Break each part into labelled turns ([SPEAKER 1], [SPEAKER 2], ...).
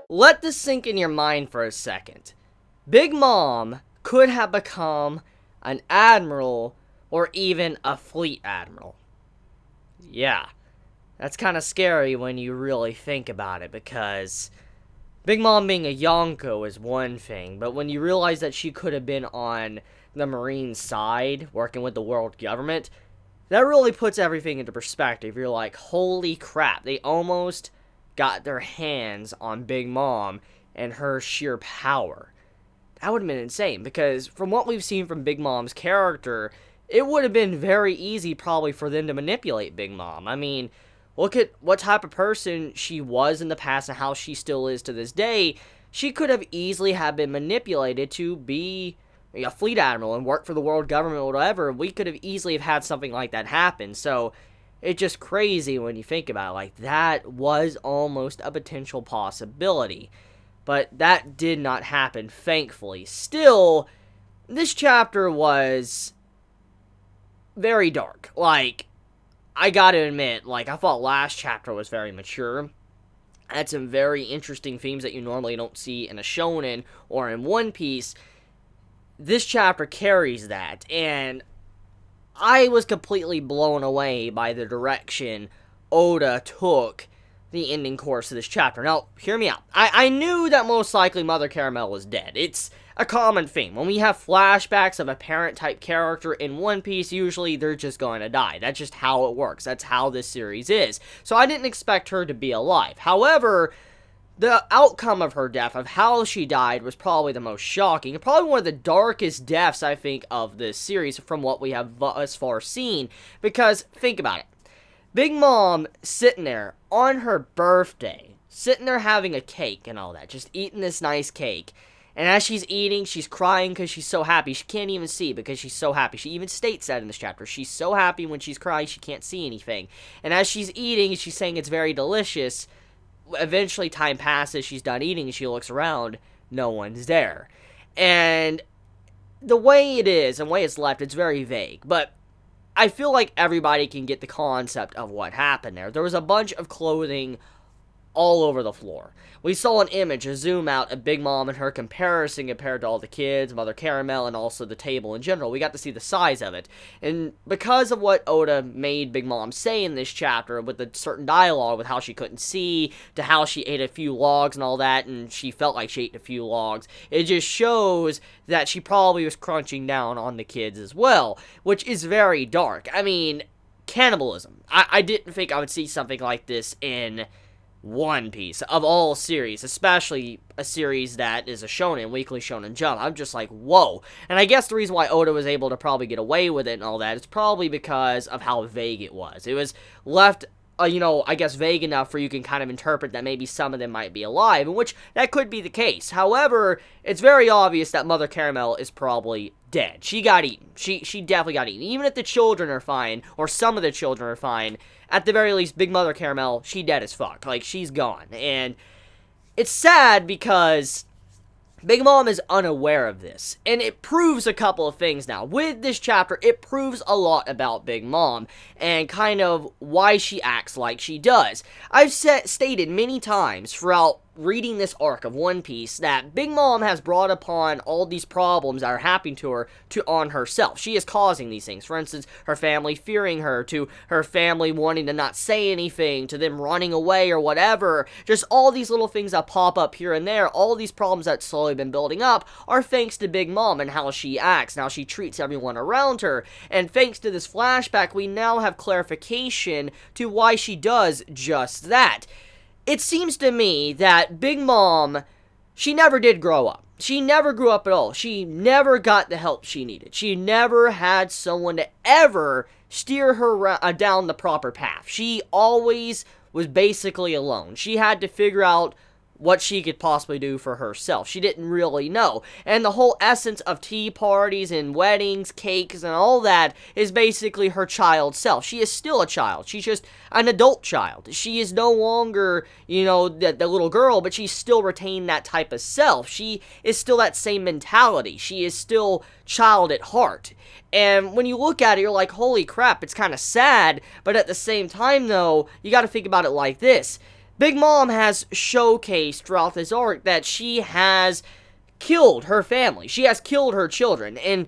[SPEAKER 1] Let this sink in your mind for a second. Big Mom could have become an admiral or even a fleet admiral. Yeah, that's kind of scary when you really think about it, because Big Mom being a Yonko is one thing, but when you realize that she could have been on the Marine side, working with the world government, that really puts everything into perspective. You're like, holy crap, they almost got their hands on Big Mom and her sheer power. That would have been insane, because from what we've seen from Big Mom's character, it would have been very easy probably for them to manipulate Big Mom. I mean, look at what type of person she was in the past and how she still is to this day. She could have easily have been manipulated to be a fleet admiral and work for the world government or whatever. We could have easily have had something like that happen. So it's just crazy when you think about it. Like, that was almost a potential possibility. But that did not happen, thankfully. Still, this chapter was very dark. Like, I gotta admit, like, I thought last chapter was very mature. Had some very interesting themes that you normally don't see in a shonen or in One Piece. This chapter carries that, and I was completely blown away by the direction Oda took the ending course of this chapter. Now, hear me out. I knew that most likely Mother Caramel was dead. It's a common theme. When we have flashbacks of a parent-type character in One Piece, usually they're just going to die. That's just how it works. That's how this series is. So I didn't expect her to be alive. However, the outcome of her death, of how she died, was probably the most shocking. Probably one of the darkest deaths, I think, of this series from what we have thus far seen. Because, think about it. Big Mom sitting there on her birthday, sitting there having a cake and all that, just eating this nice cake. And as she's eating, she's crying because she's so happy. She can't even see because she's so happy. She even states that in this chapter. She's so happy when she's crying, she can't see anything. And as she's eating, she's saying it's very delicious. Eventually, time passes, she's done eating, and she looks around. No one's there. And the way it is, and the way it's left, it's very vague. But I feel like everybody can get the concept of what happened there. There was a bunch of clothing all over the floor. We saw an image, a zoom out of Big Mom and her comparison compared to all the kids, Mother Caramel, and also the table in general. We got to see the size of it. And because of what Oda made Big Mom say in this chapter, with a certain dialogue with how she couldn't see, to how she ate a few logs and all that, and she felt like she ate a few logs, it just shows that she probably was crunching down on the kids as well, which is very dark. I mean, cannibalism. I didn't think I would see something like this in One Piece, of all series, especially a series that is a shonen, weekly shonen jump. I'm just like, whoa. And I guess the reason why Oda was able to probably get away with it and all that is probably because of how vague it was. It was left, I guess vague enough for you can kind of interpret that maybe some of them might be alive, in which that could be the case. However, it's very obvious that Mother Caramel is probably dead. She got eaten. She definitely got eaten. Even if the children are fine, or some of the children are fine, at the very least, Big Mother Caramel, she dead as fuck. Like, she's gone. And it's sad because Big Mom is unaware of this, and it proves a couple of things now. With this chapter, it proves a lot about Big Mom, and kind of why she acts like she does. I've stated many times throughout reading this arc of One Piece that Big Mom has brought upon all these problems that are happening to her on herself. She is causing these things. For instance, her family fearing her, to her family wanting to not say anything, to them running away or whatever. Just all these little things that pop up here and there, all these problems that slowly been building up are thanks to Big Mom and how she acts, and how she treats everyone around her. And thanks to this flashback, we now have clarification to why she does just that. It seems to me that Big Mom, she never did grow up. She never grew up at all. She never got the help she needed. She never had someone to ever steer her down the proper path. She always was basically alone. She had to figure out what she could possibly do for herself. She didn't really know. And the whole essence of tea parties and weddings, cakes, and all that is basically her child self. She is still a child. She's just an adult child. She is no longer, the little girl, but she's still retained that type of self. She is still that same mentality. She is still child at heart. And when you look at it, you're like, holy crap, it's kind of sad. But at the same time, though, you got to think about it like this. Big Mom has showcased throughout this arc that she has killed her family. She has killed her children. And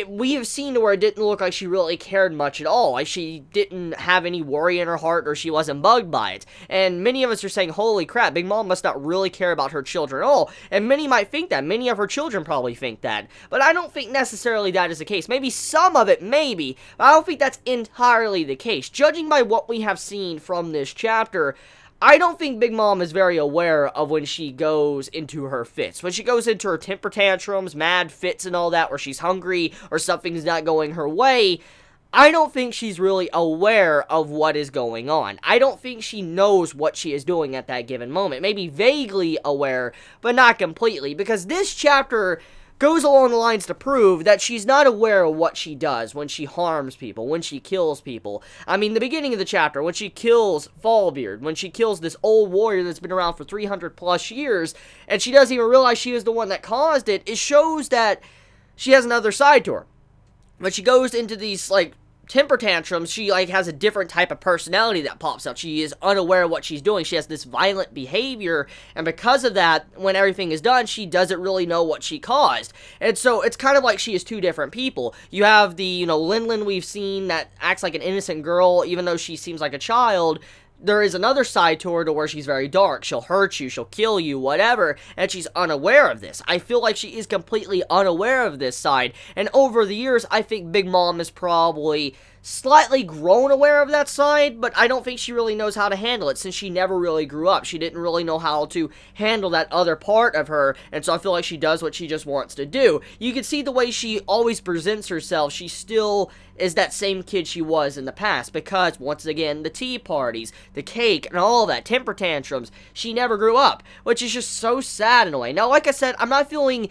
[SPEAKER 1] we have seen where it didn't look like she really cared much at all. Like she didn't have any worry in her heart, or she wasn't bugged by it. And many of us are saying, holy crap, Big Mom must not really care about her children at all. And many might think that. Many of her children probably think that. But I don't think necessarily that is the case. Maybe some of it, maybe. But I don't think that's entirely the case. Judging by what we have seen from this chapter, I don't think Big Mom is very aware of when she goes into her fits. When she goes into her temper tantrums, mad fits and all that, where she's hungry or something's not going her way, I don't think she's really aware of what is going on. I don't think she knows what she is doing at that given moment. Maybe vaguely aware, but not completely. Because this chapter goes along the lines to prove that she's not aware of what she does when she harms people, when she kills people. I mean, the beginning of the chapter, when she kills Fallbeard, when she kills this old warrior that's been around for 300 plus years, and she doesn't even realize she was the one that caused it, it shows that she has another side to her. When she goes into these, temper tantrums, she has a different type of personality that pops out. She is unaware of what she's doing. She has this violent behavior, and because of that, when everything is done, she doesn't really know what she caused. And so it's kind of like she is two different people. You have the, Lin we've seen that acts like an innocent girl, even though she seems like a child. There is another side to her to where she's very dark. She'll hurt you, she'll kill you, whatever, and she's unaware of this. I feel like she is completely unaware of this side, and over the years, I think Big Mom is probably slightly grown aware of that side, but I don't think she really knows how to handle it since she never really grew up. She didn't really know how to handle that other part of her, and so I feel like she does what she just wants to do. You can see the way she always presents herself. She still is that same kid she was in the past because, once again, the tea parties, the cake, and all that, temper tantrums, she never grew up, which is just so sad in a way. Now, like I said, I'm not feeling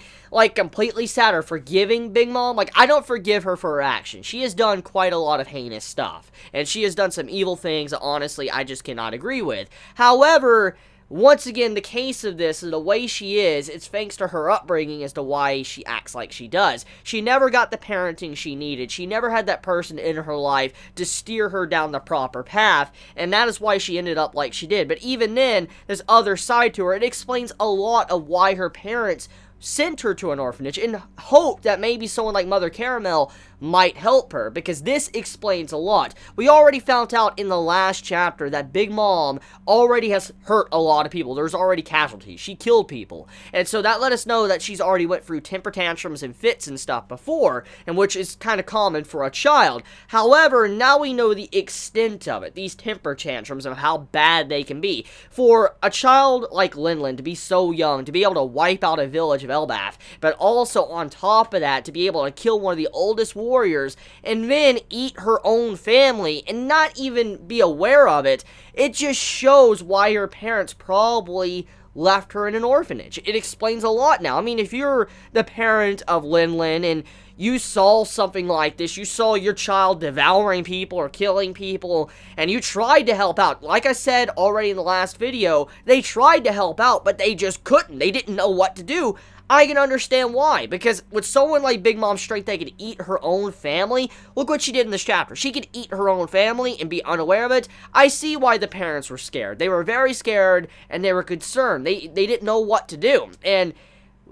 [SPEAKER 1] completely sad or forgiving Big Mom. I don't forgive her for her actions. She has done quite a lot of heinous stuff, and she has done some evil things that, honestly, I just cannot agree with. However, once again, the case of this, and the way she is, it's thanks to her upbringing as to why she acts like she does. She never got the parenting she needed. She never had that person in her life to steer her down the proper path, and that is why she ended up like she did. But even then, this other side to her, it explains a lot of why her parents sent her to an orphanage in hope that maybe someone like Mother Caramel might help her, because this explains a lot. We already found out in the last chapter that Big Mom already has hurt a lot of people. There's already casualties. She killed people. And so that let us know that she's already went through temper tantrums and fits and stuff before, and which is kind of common for a child. However, now we know the extent of it, these temper tantrums and how bad they can be. For a child like Lin to be so young, to be able to wipe out a village of Elbath, but also on top of that, to be able to kill one of the oldest warriors, and then eat her own family, and not even be aware of it, it just shows why her parents probably left her in an orphanage. It explains a lot now. I mean, if you're the parent of Lin and you saw something like this, you saw your child devouring people or killing people, and you tried to help out. Like I said already in the last video, they tried to help out, but they just couldn't. They didn't know what to do. I can understand why, because with someone like Big Mom's strength that could eat her own family, look what she did in this chapter. She could eat her own family and be unaware of it. I see why the parents were scared. They were very scared, and they were concerned. They didn't know what to do, and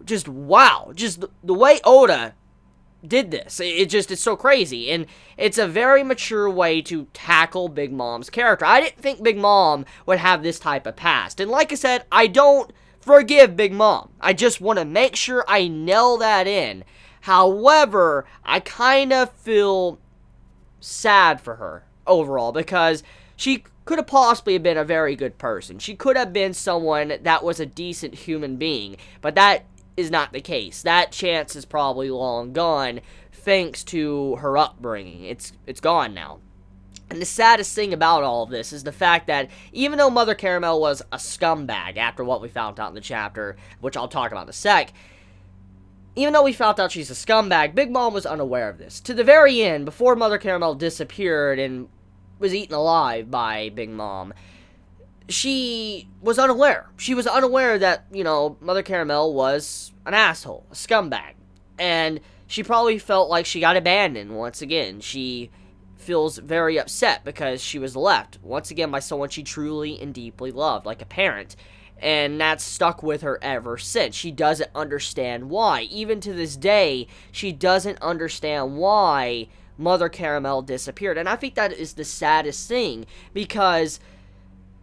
[SPEAKER 1] just wow, just the way Oda did this, it's so crazy, and it's a very mature way to tackle Big Mom's character. I didn't think Big Mom would have this type of past, and like I said, I don't forgive Big Mom. I just want to make sure I nail that in. However, I kind of feel sad for her overall, because she could have possibly been a very good person. She could have been someone that was a decent human being, but that is not the case. That chance is probably long gone thanks to her upbringing. It's gone now. And the saddest thing about all of this is the fact that even though Mother Caramel was a scumbag after what we found out in the chapter, which I'll talk about in a sec, even though we found out she's a scumbag, Big Mom was unaware of this. To the very end, before Mother Caramel disappeared and was eaten alive by Big Mom, she was unaware. She was unaware that, Mother Caramel was an asshole, a scumbag. And she probably felt like she got abandoned once again. She feels very upset because she was left, once again, by someone she truly and deeply loved, like a parent. And that's stuck with her ever since. She doesn't understand why. Even to this day, she doesn't understand why Mother Caramel disappeared. And I think that is the saddest thing, because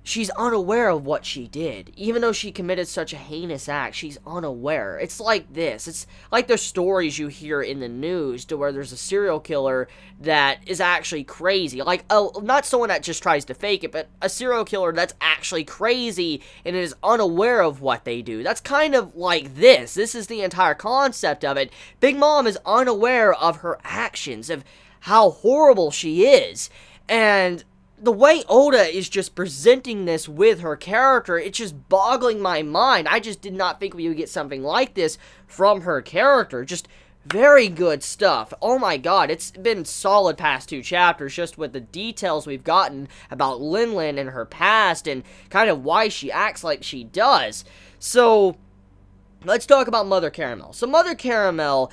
[SPEAKER 1] she's unaware of what she did. Even though she committed such a heinous act, she's unaware. It's like this. It's like the stories you hear in the news to where there's a serial killer that is actually crazy. Like, not someone that just tries to fake it, but a serial killer that's actually crazy and is unaware of what they do. That's kind of like this. This is the entire concept of it. Big Mom is unaware of her actions, of how horrible she is. And the way Oda is just presenting this with her character, it's just boggling my mind. I just did not think we would get something like this from her character. Just very good stuff. Oh my god, it's been solid past 2 chapters just with the details we've gotten about Lin Lin and her past and kind of why she acts like she does. So, let's talk about Mother Caramel. So, Mother Caramel,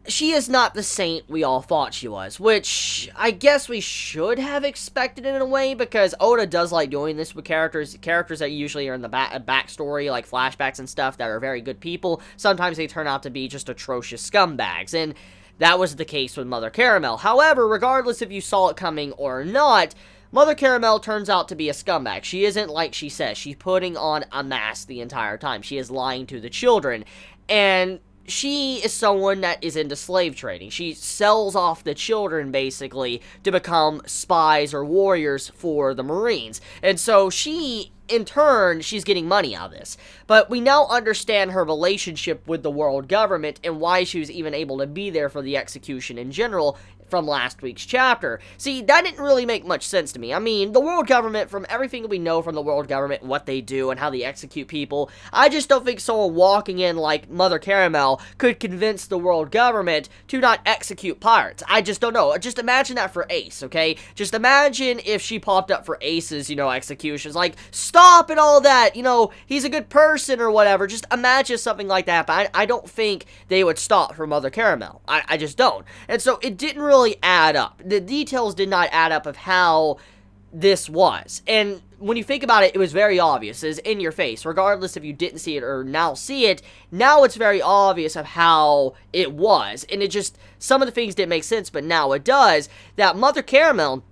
[SPEAKER 1] she is not the saint we all thought she was, which I guess we should have expected in a way, because Oda does like doing this with characters that usually are in the backstory, like flashbacks and stuff, that are very good people. Sometimes they turn out to be just atrocious scumbags, and that was the case with Mother Caramel. However, regardless if you saw it coming or not, Mother Caramel turns out to be a scumbag. She isn't like she says. She's putting on a mask the entire time. She is lying to the children, and she is someone that is into slave trading. She sells off the children, basically, to become spies or warriors for the Marines. And so she, in turn, she's getting money out of this. But we now understand her relationship with the world government and why she was even able to be there for the execution in general from last week's chapter. See, that didn't really make much sense to me. I mean, the world government, from everything we know from the world government and what they do and how they execute people, I just don't think someone walking in like Mother Caramel could convince the world government to not execute pirates. I just don't know. Just imagine that for Ace, okay? Just imagine if she popped up for Ace's, executions. Like, stop and all that, he's a good person or whatever. Just imagine something like that, but I don't think they would stop for Mother Caramel. I just don't. And so it didn't really add up. The details did not add up of how this was. And when you think about it, it was very obvious. It's in your face. Regardless if you didn't see it or now see it, now it's very obvious of how it was. And it just, some of the things didn't make sense, but now it does. That Mother Caramel,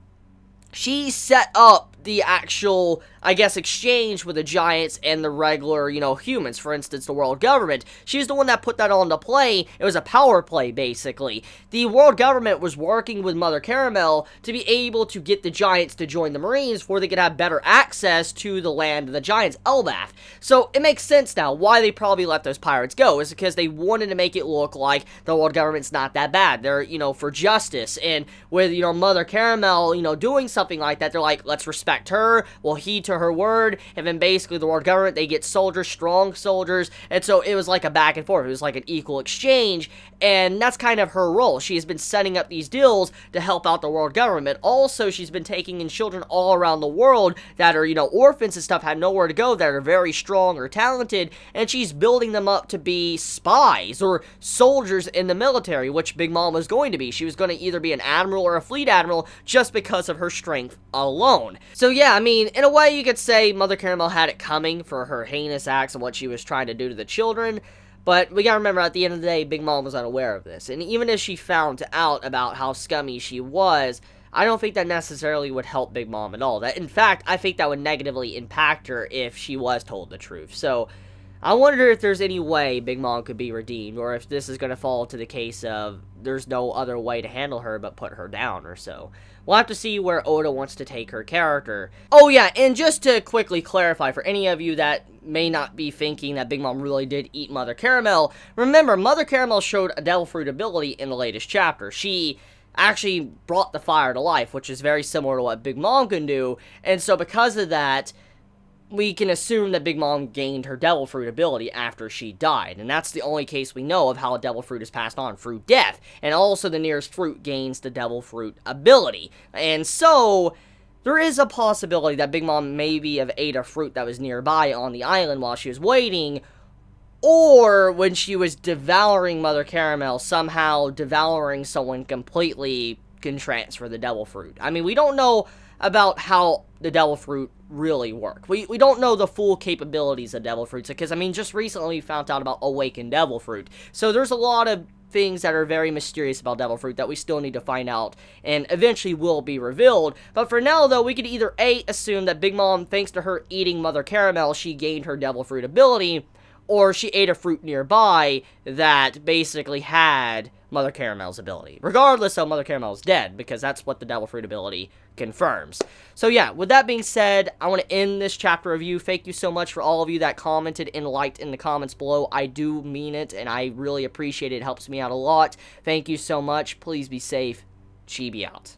[SPEAKER 1] she set up the actual, I guess, exchange with the giants and the regular, humans. For instance, the world government. She's the one that put that on the play. It was a power play, basically. The world government was working with Mother Caramel to be able to get the giants to join the Marines before they could have better access to the land of the giants, Elbaf. So, it makes sense now why they probably let those pirates go. Is because they wanted to make it look like the world government's not that bad. They're, for justice. And with, Mother Caramel, doing something like that, they're like, let's respect her, we'll heed to her word, and then basically the world government, they get soldiers, strong soldiers, and so it was like a back and forth. It was like an equal exchange, and that's kind of her role. She has been setting up these deals to help out the world government. Also, she's been taking in children all around the world that are, orphans and stuff, have nowhere to go, that are very strong or talented, and she's building them up to be spies or soldiers in the military, which Big Mom was going to be. She was going to either be an admiral or a fleet admiral just because of her strength alone. So yeah, I mean, in a way you could say Mother Caramel had it coming for her heinous acts and what she was trying to do to the children, but we gotta remember, at the end of the day, Big Mom was unaware of this, and even if she found out about how scummy she was, I don't think that necessarily would help Big Mom at all. That, in fact, I think that would negatively impact her if she was told the truth. So, I wonder if there's any way Big Mom could be redeemed, or if this is going to fall to the case of there's no other way to handle her but put her down or so. We'll have to see where Oda wants to take her character. Oh yeah, and just to quickly clarify for any of you that may not be thinking that Big Mom really did eat Mother Caramel, remember, Mother Caramel showed a Devil Fruit ability in the latest chapter. She actually brought the fire to life, which is very similar to what Big Mom can do. And so because of that, we can assume that Big Mom gained her Devil Fruit ability after she died. And that's the only case we know of how a Devil Fruit is passed on, through death. And also the nearest fruit gains the Devil Fruit ability. And so there is a possibility that Big Mom maybe have ate a fruit that was nearby on the island while she was waiting, or when she was devouring Mother Caramel, somehow devouring someone completely can transfer the Devil Fruit. I mean, we don't know about how the Devil Fruit really work. We don't know the full capabilities of Devil Fruits, because, I mean, just recently we found out about Awakened Devil Fruit. So there's a lot of things that are very mysterious about Devil Fruit that we still need to find out, and eventually will be revealed. But for now, though, we could either A, assume that Big Mom, thanks to her eating Mother Caramel, she gained her Devil Fruit ability, or she ate a fruit nearby that basically had Mother Caramel's ability. Regardless, though, Mother Caramel is dead, because that's what the Devil Fruit ability confirms. So yeah, with that being said, I want to end this chapter review. Thank you so much for all of you that commented and liked in the comments below. I do mean it, and I really appreciate it. It helps me out a lot. Thank you so much. Please be safe. Chibi out.